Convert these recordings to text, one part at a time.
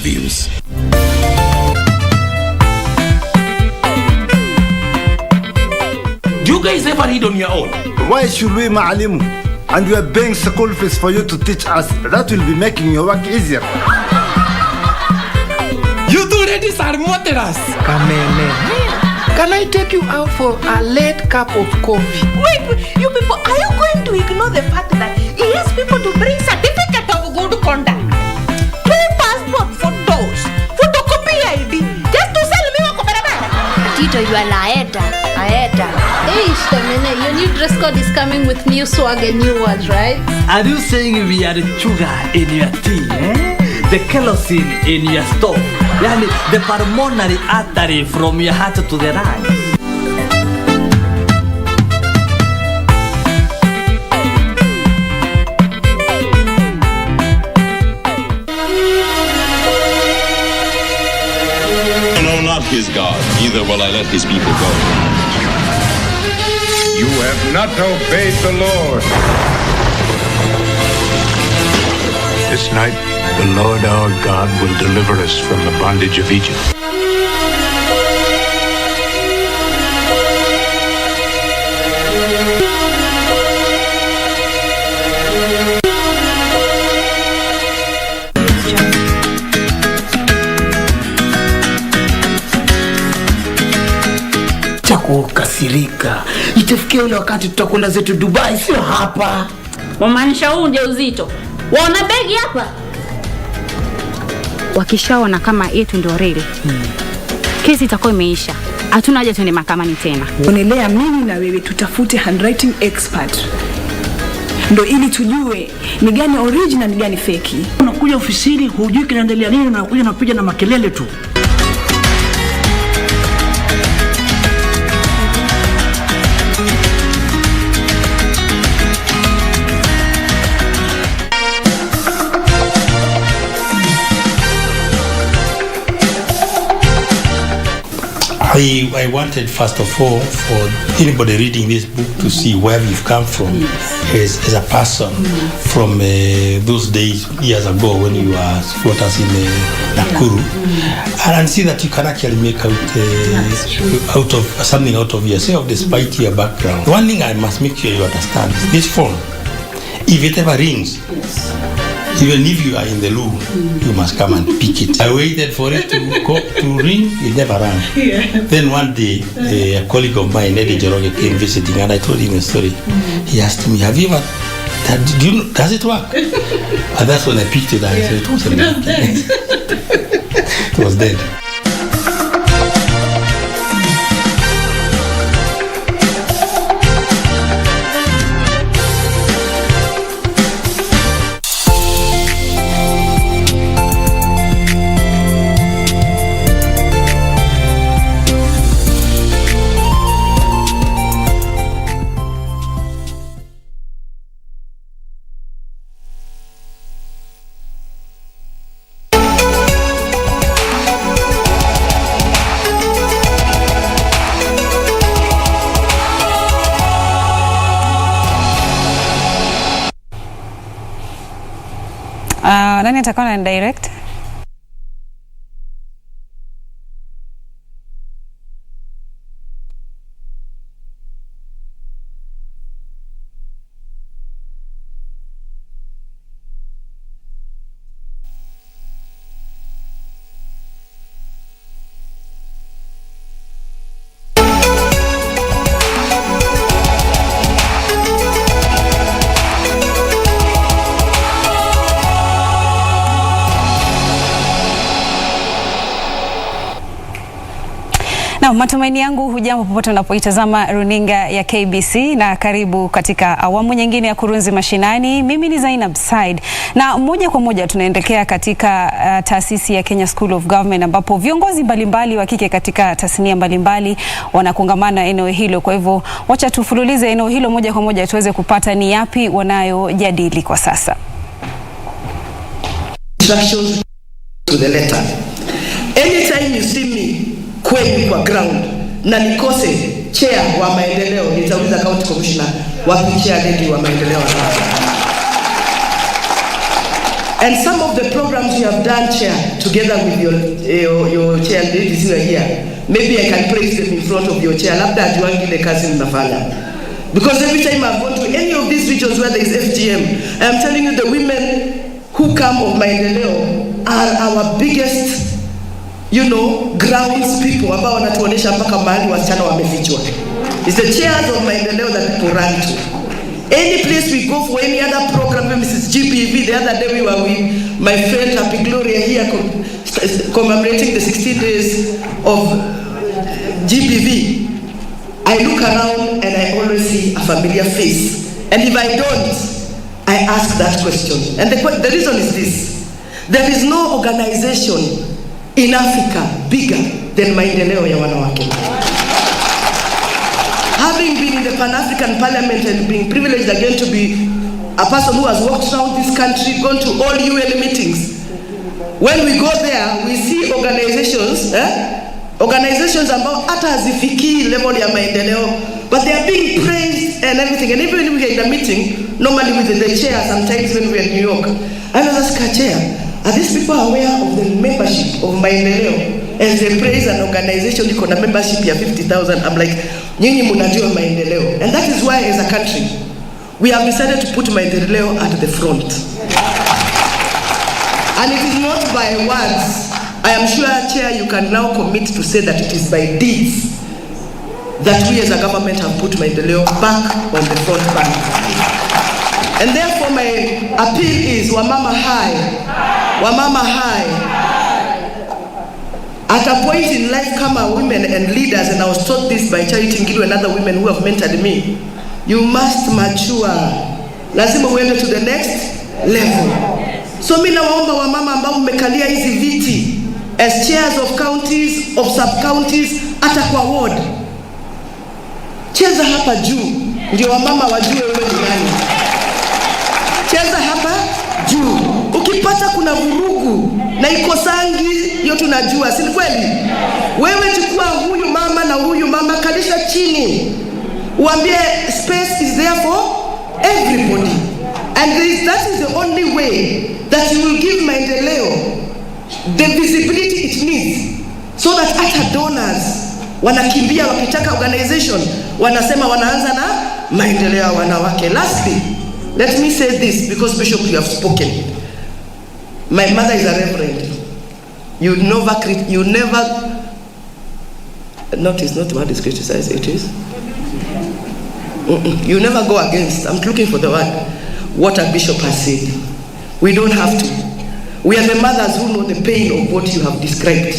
views. Do you guys ever read on your own? Why should we, Ma'alimu? And we are paying school fees for you to teach us. That will be making your work easier. You two ladies are martyrs. Can I take you out for a late cup of coffee? Wait, you people, are you going to ignore the fact that he has people to bring certificate of good conduct, 2 passport photos, photocopy ID, just to sell me wako barabara? Tito, you are laeta. Hey, Stamina, your new dress code is coming with new swag and new words, right? Are you saying we are the sugar in your tea, eh? The kerosene in your stove? Yani, the pulmonary artery from your heart to the lungs. No, not his God. Neither will I let his people go. You have not obeyed the Lord. This night, the Lord our God will deliver us from the bondage of Egypt. Kukasirika. Itafikia ule wakati tutakwenda zetu Dubai, sio hapa. Wamaanisha huu ndio uzito. Wana begi hapa. Wakishaona kama yetu ndio real. Kesi itakuwa imeisha. Hatuna haja tuende mahakamani tena. Onelea mimi na wewe tutafute handwriting expert. Ndio ili tujue ni gani original ni gani fake. Unakuja ofisini hujui kinaendelea nini, unakuja napiga na makelele tu. I wanted, first of all, for anybody reading this book to see where you've come from as a person from those days, years ago, when you were squatters in Nakuru, and see that you can actually make out of something out of yourself despite your background. One thing I must make sure you understand, this phone, if it ever rings, even if you are in the loo, you must come and pick it. I waited for it to ring, it never rang. Then one day, a colleague of mine, Eddie Joroge, came visiting, and I told him a story. He asked me, have you ever, does it work? And that's when I picked it, and I said, it wasn't working. It was dead. Nani atakuwa na direct? Na matumaini yangu hujambo popote unapoitazama runinga ya KBC, na karibu katika awamu nyingine ya Kurunzi Mashinani. Mimi ni Zainab na moja kwa moja tunaendelea katika taasisi ya Kenya School of Government, ambapo viongozi mbalimbali wa kike katika tasnia mbalimbali wanakongamana eneo hilo. Kwa hivyo wacha tufululize eneo hilo moja kwa moja tuweze kupata ni yapi wanayojadili kwa sasa. Instructions to the letter. Anytime you see me kwenye kwa ground na nikose chair wa maendeleo, nitauliza county commissioner wapi chair lady wa maendeleo hapa. And some of the programs you have done, Chair, together with your chair ladies who are here, maybe I can praise them in front of your chair. Labda ajuangi ile kazi mnafanya. Because every time I've gone to any of these regions where there is FGM, I'm telling you the women who come of Maendeleo are our biggest, grounds people ambao wanatuonesha mpaka mahali wasichana wamefichwa. It's the chairs of Maendeleo that people run to. Any place we go for any other program, Mrs. GBV, the other day we were with my friend Happy Gloria here commemorating the 16 days of GBV. I look around and I always see a familiar face. And if I don't, I ask that question. And the reason is this. There is no organization in Africa bigger than Maendeleo ya Wanawake. Having been in the Pan-African Parliament and being privileged again to be a person who has walked around this country, gone to all UN meetings, when we go there, we see organizations ambao hata hazifikii level ya Maendeleo, but they are being praised and everything. And even when we are in a meeting, normally with the chair, sometimes when we are in New York, I was asked, Chair, are these people aware of the membership of Maendeleo? As they praise an organization, iko na membership ya 50,000. I'm like, nyinyi mnajua Maendeleo. And that is why as a country, we have decided to put Maendeleo at the front. And it is not by words. I am sure, Chair, you can now commit to say that it is by deeds that we as a government have put Maendeleo back on the front bank. And therefore my appeal is, Wamama high, Wamama high. At a point in life, come our women and leaders, and I was taught this by Charity Ngilu and other women who have mentored me, you must mature. Lazima uende to the next level. So mimi nawaomba wamama ambao mmekalia hizi viti as chairs of counties, of sub-counties, hata kwa ward, cheza hapa juu, ndio wamama wajue wewe ni nani. Cheza hapa juu. Ukipata kuna vurugu na ikosangi, hiyo tunajua, si kweli? Wewe chukua huyu mama na huyu mama, kalisha chini, uambie space is there for everybody. And that is the only way that you will give Maendeleo the visibility it needs, so that hata donors wanakimbia wakitaka organization, wanasema wanaanza na Maendeleo ya Wanawake. Lastly, let me say this, because Bishop, you have spoken. My mother is a reverend. You never, not the word is criticize, it is. You never go against, I'm looking for the word, what a bishop has said. We don't have to. We are the mothers who know the pain of what you have described.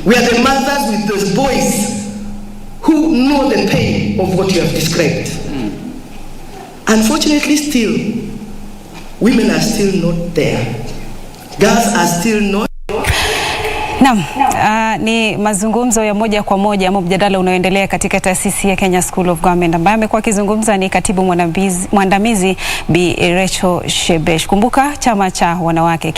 We are the mothers with those boys who know the pain of what you have described. Unfortunately, still, women are still not there. Girls are still not. Naam, ni mazungumzo ya moja kwa moja ama mjadala unaoendelea katika taasisi ya Kenya School of Government, ambaye amekuwa akizungumza ni katibu mwandamizi Bi Rachel Shebesh. Kumbuka chama cha wanawake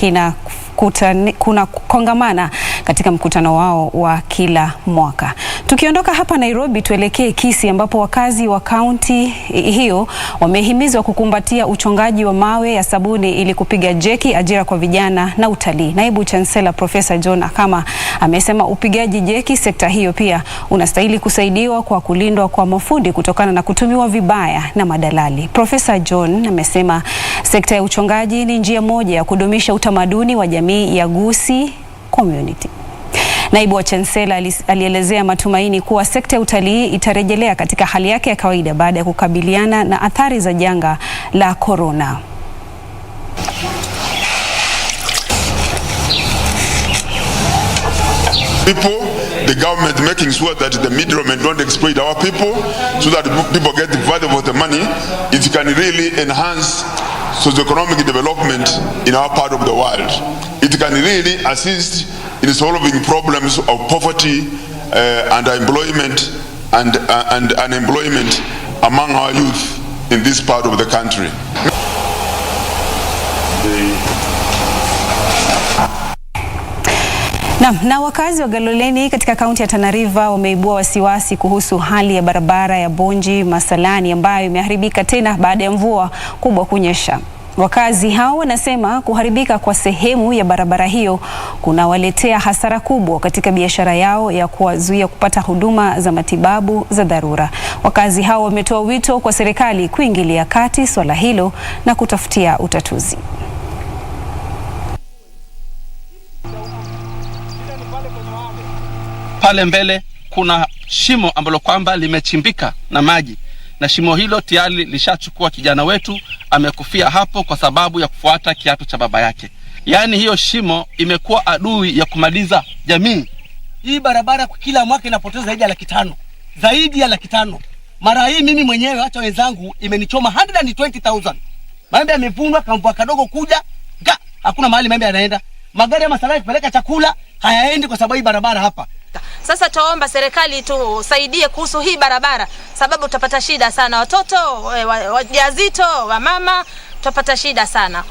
kuna kongamana katika mkutano wao wa kila mwaka. Tukiondoka hapa Nairobi, tuelekee Kisii, ambapo wakazi wa kaunti hiyo wamehimizwa kukumbatia uchongaji wa mawe ya sabuni ili kupiga jeki ajira kwa vijana na utalii. Naibu Chancellor Professor John Akama amesema upigaji jeki sekta hiyo pia unastahili kusaidiwa kwa kulindwa kwa mafundi kutokana na kutumiwa vibaya na madalali. Professor John amesema sekta ya uchongaji ni njia moja ya kudumisha utamaduni wa jamii ya Gusii community. Naibu wa Chancellor alielezea matumaini kuwa sekta ya utalii itarejelea katika hali yake ya kawaida baada ya kukabiliana na athari za janga la corona. People, the government making sure that the middlemen don't exploit our people, so that people get the value of the money. It can really enhance socio-economic development in our part of the world. It can really assist in solving problems of poverty, underemployment, and unemployment among our youth in this part of the country. Na wakazi wa Galoleni katika kaunti ya Tana River wameibua wasiwasi kuhusu hali ya barabara ya Bonji Masalani ambayo imeharibika tena baada ya mvua kubwa kunyesha. Wakazi hao wanasema kuharibika kwa sehemu ya barabara hiyo kunawaletea hasara kubwa katika biashara yao ya kuwazuia kupata huduma za matibabu za dharura. Wakazi hao wametoa wito kwa serikali kuingilia kati swala hilo na kutafutia utatuzi. Pale mbele kuna shimo ambalo kwamba limechimbika na maji, na shimo hilo tayari lishachukua kijana wetu, amekufia hapo kwa sababu ya kufuata kiatu cha baba yake. Yaani hiyo shimo imekuwa adui ya kumaliza jamii. Hii barabara kila mwaka inapoteza zaidi ya 500,000. Zaidi ya 500,000. Mara hii mimi mwenyewe hata wenzangu imenichoma 120,000. Maembe yamevunwa kamvua kadogo kuja, hakuna mahali maembe yanaenda. Magari ya masalai kupeleka chakula hayaendi kwa sababu hii barabara hapa. Sasa tuomba serikali tusaidie kuhusu hii barabara, sababu utapata shida sana, watoto wajawazito, wa mama tutapata shida sana.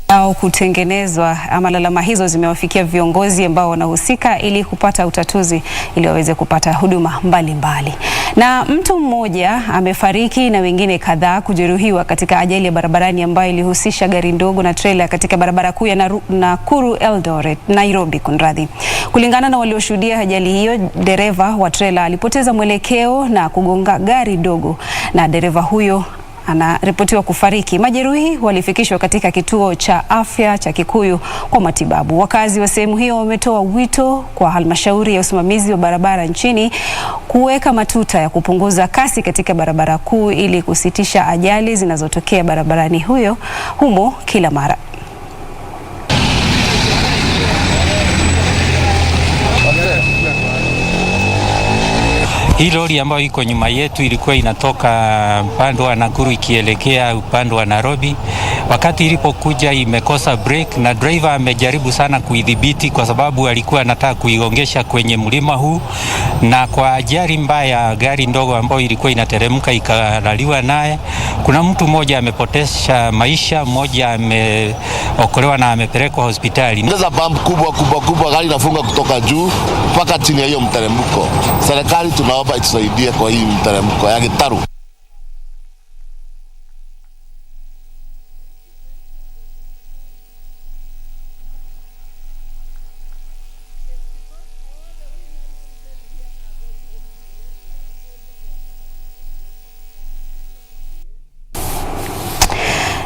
Au kutengenezwa ama lalama hizo zimewafikia viongozi ambao wanahusika ili kupata utatuzi ili waweze kupata huduma mbalimbali. Na mtu mmoja amefariki na wengine kadhaa kujeruhiwa katika ajali ya barabarani ambayo ilihusisha gari ndogo na trailer katika barabara kuu ya Nakuru Eldoret, Nairobi kunradhi. Kulingana na walioshuhudia ajali hiyo, dereva wa trailer alipoteza mwelekeo na kugonga gari dogo na dereva huyo anaripotiwa kufariki. Majeruhi walifikishwa katika kituo cha afya cha Kikuyu kwa matibabu. Wakazi wa sehemu hiyo wametoa wito kwa halmashauri ya usimamizi wa barabara nchini kuweka matuta ya kupunguza kasi katika barabara kuu ili kusitisha ajali zinazotokea barabarani humo kila mara. Hii lori ambayo iko nyuma yetu ilikuwa inatoka upande wa Nakuru ikielekea upande wa Nairobi. Wakati ilipokuja imekosa break na driver amejaribu sana kuidhibiti kwa sababu alikuwa anataka kuigongesha kwenye mlima huu, na kwa ajali mbaya gari ndogo ambayo ilikuwa inateremka ikalaliwa naye. Kuna mtu mmoja amepotesha maisha, mmoja ameokolewa na amepelekwa hospitali. Ndio bump kubwa gari inafunga kutoka juu mpaka chini ya hiyo mteremko. Serikali tunaomba itusaidie kwa hii mteremko ya Gitaru.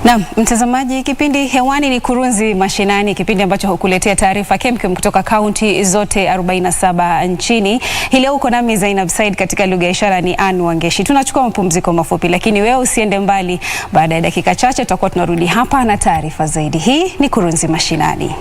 Na mtazamaji, kipindi hewani ni Kurunzi Mashinani, kipindi ambacho hukuletea taarifa kemkem kutoka kaunti zote 47 nchini. Hii leo uko nami Zainab Said, katika lugha ya ishara ni Ann Wangeshi. Tunachukua mapumziko mafupi, lakini wewe usiende mbali. Baada ya dakika chache tutakuwa tunarudi hapa na taarifa zaidi. Hii ni Kurunzi Mashinani.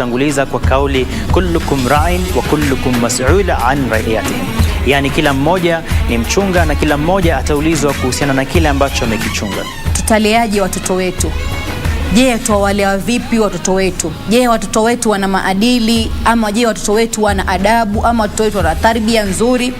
aliyotanguliza kwa kauli kullukum ra'in wa kullukum mas'ul an ra'iyatihi, yani kila mmoja ni mchunga na kila mmoja ataulizwa kuhusiana na kile ambacho amekichunga. Tutaleaje watoto wetu? Je, tuwalea vipi watoto wetu? Je, watoto wetu wana maadili, ama je watoto wetu wana adabu, ama watoto wetu wana tarbia nzuri?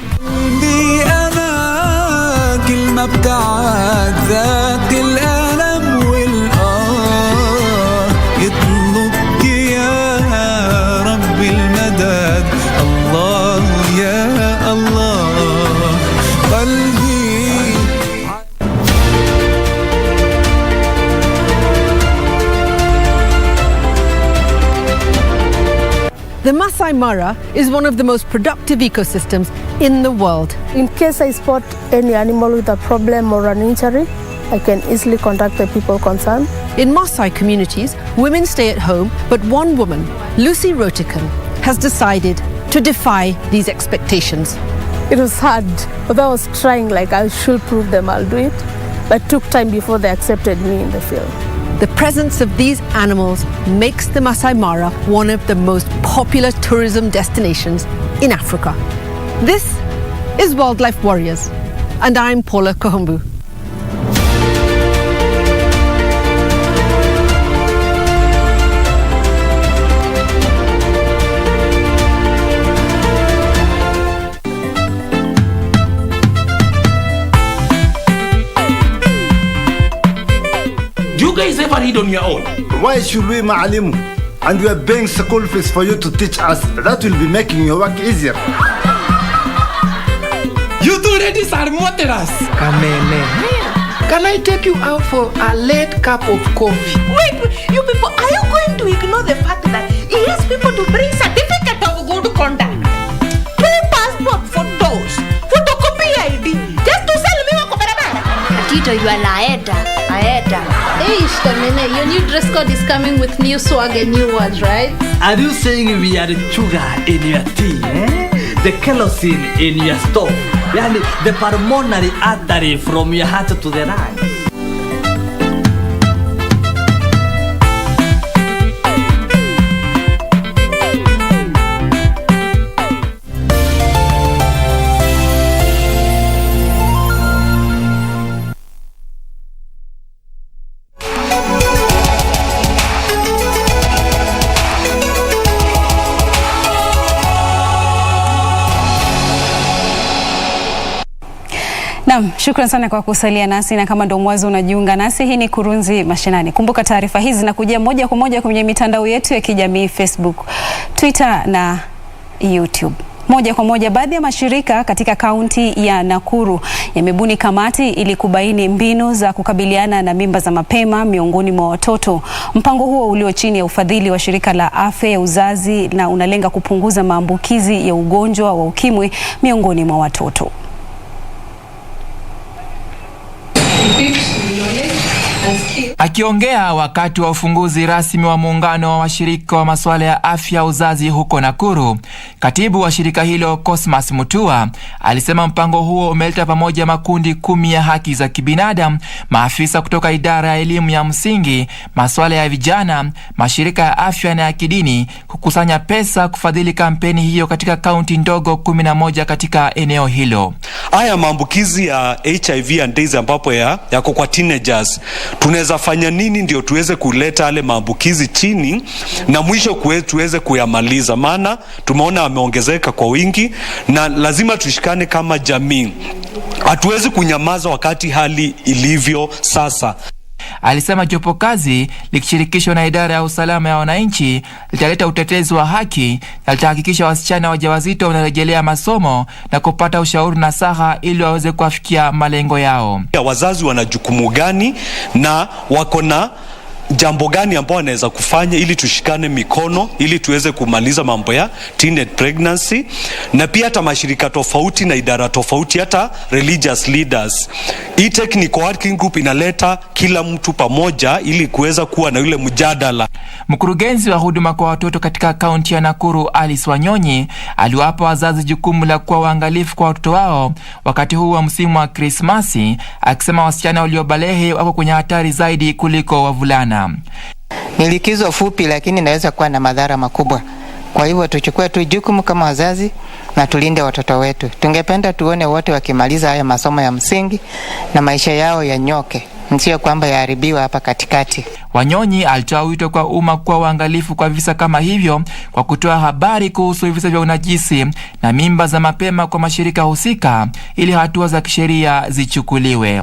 The Masai Mara is one of the most productive ecosystems in the world. In case I spot any animal with a problem or an injury, I can easily contact the people concerned. In Maasai communities, women stay at home, but one woman, Lucy Rotican, has decided to defy these expectations. It was hard, but I was trying like I should prove them I'll do it, but it took time before they accepted me in the field. The presence of these animals makes the Masai Mara one of the most popular tourism destinations in Africa. This is Wildlife Warriors, and I'm Paula Kohumbu. You guys ever read on your own? Why should we, Ma'alimu? And we are paying school fees for you to teach us. That will be making your work easier. You two ladies are moderate. Kamene, can I take you out for a late cup of coffee? Wait, you people, are you going to ignore the fact that he has people to bring certificate of good conduct, 2 passport photos, photocopy ID, just to sell me wako barabara? Tito, you are laeta. Hey, Shtamene, your new dress code is coming with new swag and new words, right? Are you saying we are the sugar in your tea, the kerosene in your stove, yani the pulmonary artery from your heart to the lungs? Naam, shukran sana kwa kusalia nasi, na kama ndo mwanzo unajiunga nasi, hii ni Kurunzi Mashinani. Kumbuka taarifa hizi zinakujia moja kwa moja kwenye mitandao yetu ya kijamii Facebook, Twitter na YouTube. Moja kwa moja, baadhi ya mashirika katika kaunti ya Nakuru yamebuni kamati ili kubaini mbinu za kukabiliana na mimba za mapema miongoni mwa watoto. Mpango huo ulio chini ya ufadhili wa shirika la afya ya uzazi na unalenga kupunguza maambukizi ya ugonjwa wa ukimwi miongoni mwa watoto. Akiongea wakati wa ufunguzi rasmi wa muungano wa washirika wa masuala ya afya uzazi huko Nakuru, katibu wa shirika hilo Cosmas Mutua alisema mpango huo umeleta pamoja makundi 10 ya haki za kibinadamu, maafisa kutoka idara ya elimu ya msingi, masuala ya vijana, mashirika ya afya na ya kidini kukusanya pesa kufadhili kampeni hiyo katika kaunti ndogo 11 katika eneo hilo. Haya maambukizi ya HIV and AIDS ambapo yako kwa teenagers, tunaweza fanya nini ndio tuweze kuleta yale maambukizi chini na mwisho tuweze kuyamaliza? Maana tumeona ameongezeka kwa wingi na lazima tushikane kama jamii. Hatuwezi kunyamaza wakati hali ilivyo sasa. Alisema jopo kazi likishirikishwa na idara ya usalama ya wananchi litaleta utetezi wa haki na litahakikisha wasichana wajawazito wanarejelea masomo na kupata ushauri na saha ili waweze kuafikia malengo yao. Wazazi wana jukumu gani na wako na jambo gani ambao wanaweza kufanya ili tushikane mikono ili tuweze kumaliza mambo ya teenage pregnancy, na pia hata mashirika tofauti na idara tofauti, hata religious leaders. Hii technical working group inaleta kila mtu pamoja ili kuweza kuwa na yule mjadala. Mkurugenzi wa huduma kwa watoto katika kaunti ya Nakuru, Alice Wanyonyi, aliwapa wazazi jukumu la kuwa waangalifu kwa watoto wao wakati huu wa msimu wa Krismasi, akisema wasichana waliobalehe wako kwenye hatari zaidi kuliko wavulana. Ni likizo fupi, lakini inaweza kuwa na madhara makubwa. Kwa hivyo tuchukue tu jukumu kama wazazi na tulinde watoto wetu. Tungependa tuone wote wakimaliza haya masomo ya msingi na maisha yao yanyoke, sio kwamba yaharibiwa hapa katikati. Wanyonyi alitoa wito kwa umma kuwa waangalifu kwa visa kama hivyo kwa kutoa habari kuhusu visa vya unajisi na mimba za mapema kwa mashirika husika ili hatua za kisheria zichukuliwe.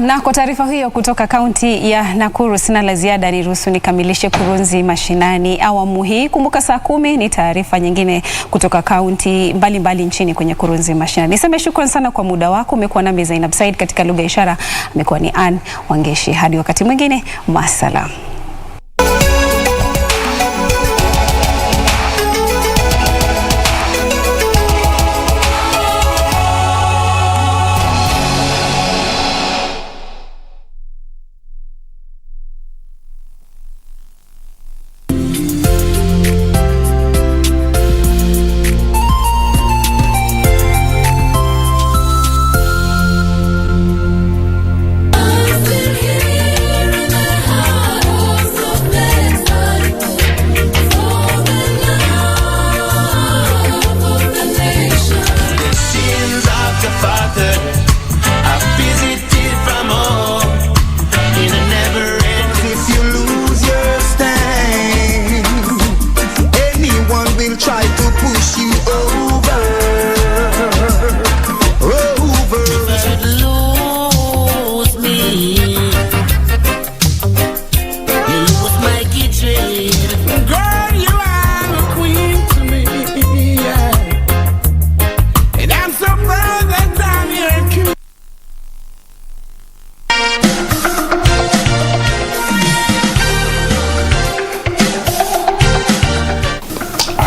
Na kwa taarifa hiyo kutoka kaunti ya Nakuru, sina la ziada, niruhusu nikamilishe Kurunzi Mashinani awamu hii. Kumbuka saa 10 ni taarifa nyingine kutoka kaunti mbalimbali nchini kwenye Kurunzi Mashinani. Niseme shukrani sana kwa muda wako. Umekuwa nami Zainab Said, katika lugha ya ishara amekuwa ni Ann Wangeshi. Hadi wakati mwingine, masala.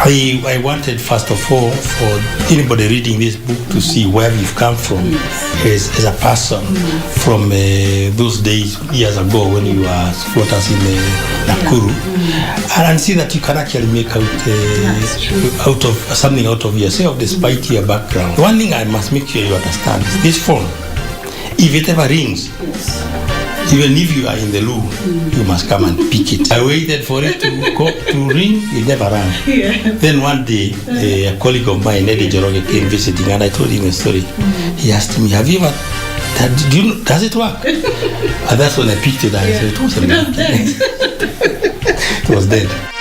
I wanted first of all for anybody reading this book to see where you've come from as a person from those days years ago when you were squatters in Nakuru, and see that you can actually make out of something out of yourself despite your background. One thing I must make sure you understand is this phone, if it ever rings, even if you are in the loo, you must come and pick it. I waited for it to ring, it never rang. Then one day, a colleague of mine, Eddie Joroge, came visiting, and I told him a story. He asked me, have you ever, does it work? And that's when I picked it, and I said, it wasn't working. It was dead.